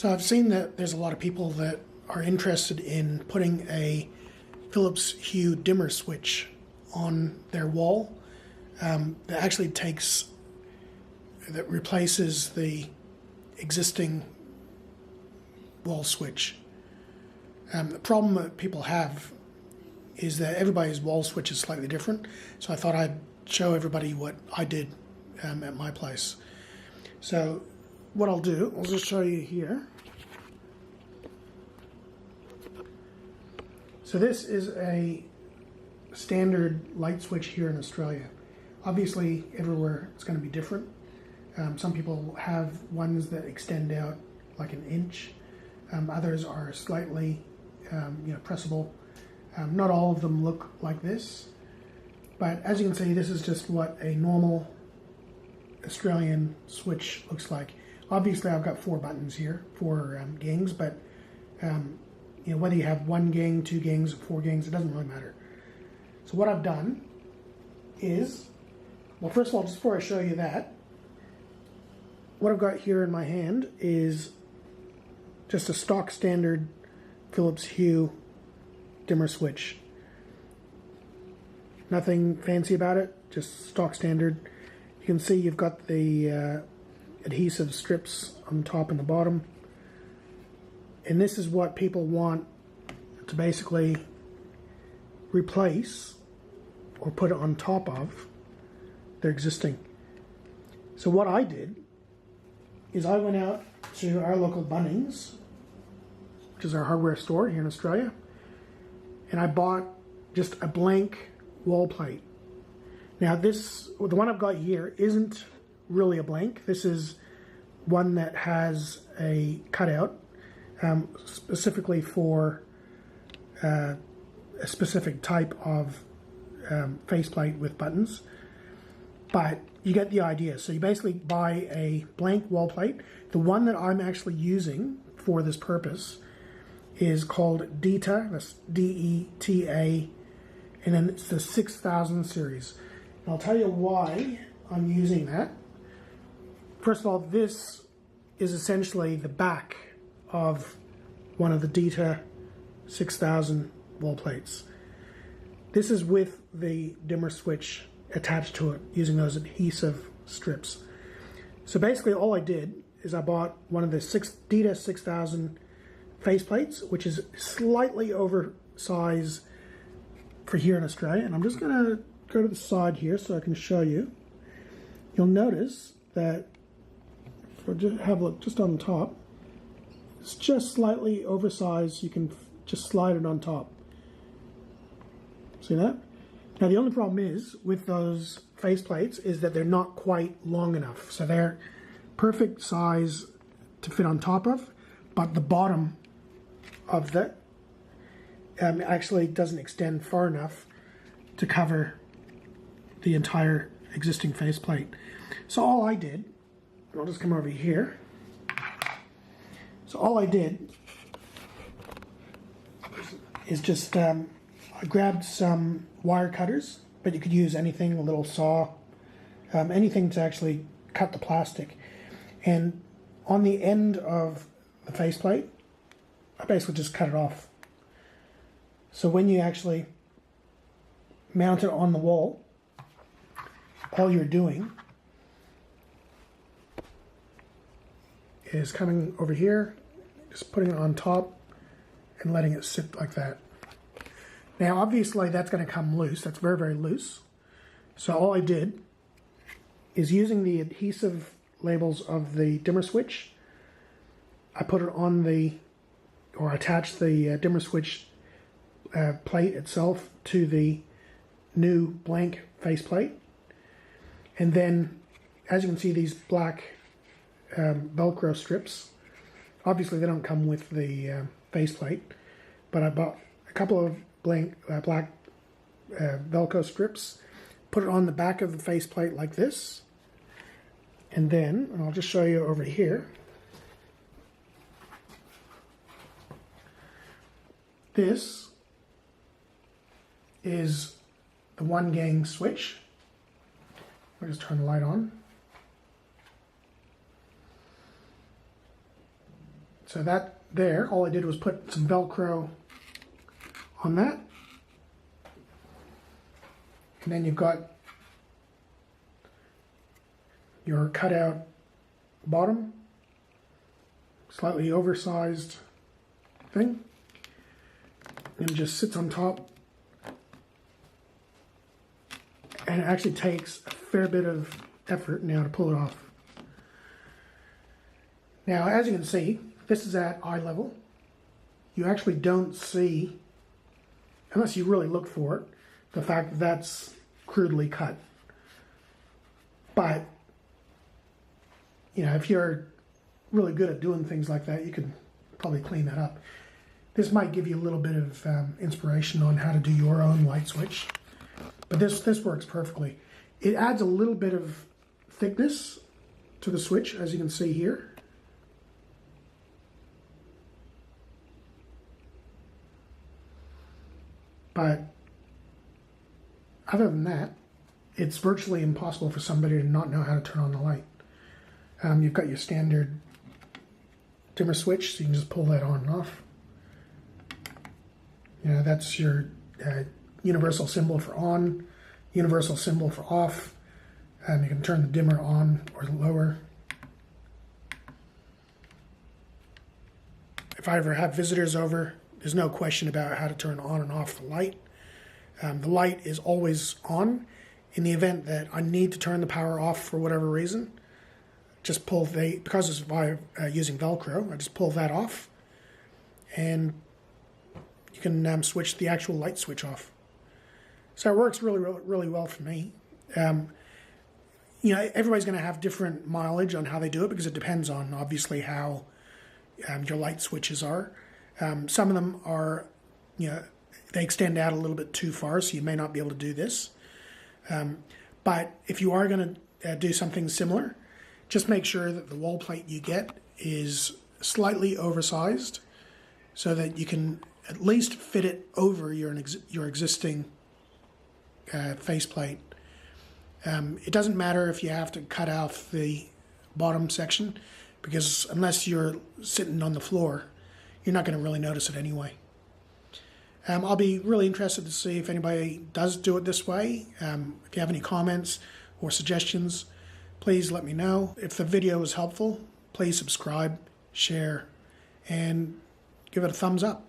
So I've seen that there's a lot of people that are interested in putting a Philips Hue Dimmer Switch on their wall that actually replaces the existing wall switch. The problem that people have is that everybody's wall switch is slightly different, so I thought I'd show everybody what I did at my place. So what I'll do, I'll just show you here. So this is a standard light switch here in Australia. Obviously everywhere it's going to be different. Some people have ones that extend out like an inch. Others are slightly pressable. Not all of them look like this, but as you can see, this is just what a normal Australian switch looks like. Obviously I've got 4 buttons here, 4 gangs, but whether you have 1 gang, 2 gangs, 4 gangs, it doesn't really matter. So what I've done is, well, first of all, just before I show you that, what I've got here in my hand is just a stock standard Philips Hue Dimmer Switch. Nothing fancy about it, just stock standard. You can see you've got the adhesive strips on top and the bottom. And this is what people want to basically replace or put it on top of their existing. So what I did is I went out to our local Bunnings, which is our hardware store here in Australia, and I bought just a blank wall plate. Now the one I've got here isn't really a blank. This is one that has a cutout specifically for a specific type of faceplate with buttons, but you get the idea. So you basically buy a blank wall plate. The one that I'm actually using for this purpose is called DETA, that's D-E-T-A, and then it's the 6000 series. And I'll tell you why I'm using that. First of all, this is essentially the back of one of the DETA 6000 wall plates. This is with the dimmer switch attached to it using those adhesive strips. So basically all I did is I bought one of the DETA 6000 faceplates, which is slightly oversized for here in Australia. And I'm just going to go to the side here so I can show you. You'll notice that if I just have a look just on the top, it's just slightly oversized. You can just slide it on top. See that? Now the only problem is with those faceplates is that they're not quite long enough. So they're perfect size to fit on top of, but the bottom of that actually doesn't extend far enough to cover the entire existing faceplate. So all I did, I'll just come over here. So all I did is just I grabbed some wire cutters, but you could use anything, a little saw, anything to actually cut the plastic. And on the end of the faceplate, I basically just cut it off. So when you actually mount it on the wall, all you're doing is coming over here, just putting it on top and letting it sit like that. Now obviously that's going to come loose. That's very, very loose. So all I did is using the adhesive labels of the dimmer switch, I put it on or attached the dimmer switch plate itself to the new blank faceplate. And then, as you can see, these black Velcro strips, obviously they don't come with the faceplate, but I bought a couple of black Velcro strips, put it on the back of the faceplate like this, and then, and I'll just show you over here, this is the 1 gang switch. I'll just turn the light on. So that there, all I did was put some Velcro on that. And then you've got your cutout bottom, slightly oversized thing, and it just sits on top. And it actually takes a fair bit of effort now to pull it off. Now, as you can see, this is at eye level. You actually don't see, unless you really look for it, the fact that that's crudely cut. But, you know, if you're really good at doing things like that, you could probably clean that up. This might give you a little bit of inspiration on how to do your own light switch. But this works perfectly. It adds a little bit of thickness to the switch, as you can see here. But other than that, it's virtually impossible for somebody to not know how to turn on the light. You've got your standard dimmer switch, so you can just pull that on and off. You know, that's your universal symbol for on, universal symbol for off. You can turn the dimmer on or lower. If I ever have visitors over, there's no question about how to turn on and off the light. The light is always on. In the event that I need to turn the power off for whatever reason, just pull because it's by using Velcro, I just pull that off, and you can switch the actual light switch off. So it works really well for me. You know, everybody's going to have different mileage on how they do it because it depends on obviously how your light switches are. Some of them are, you know, they extend out a little bit too far, so you may not be able to do this. But if you are going to do something similar, just make sure that the wall plate you get is slightly oversized so that you can at least fit it over your existing faceplate. It doesn't matter if you have to cut off the bottom section, because unless you're sitting on the floor, you're not going to really notice it anyway. I'll be really interested to see if anybody does do it this way. If you have any comments or suggestions, please let me know. If the video was helpful, please subscribe, share, and give it a thumbs up.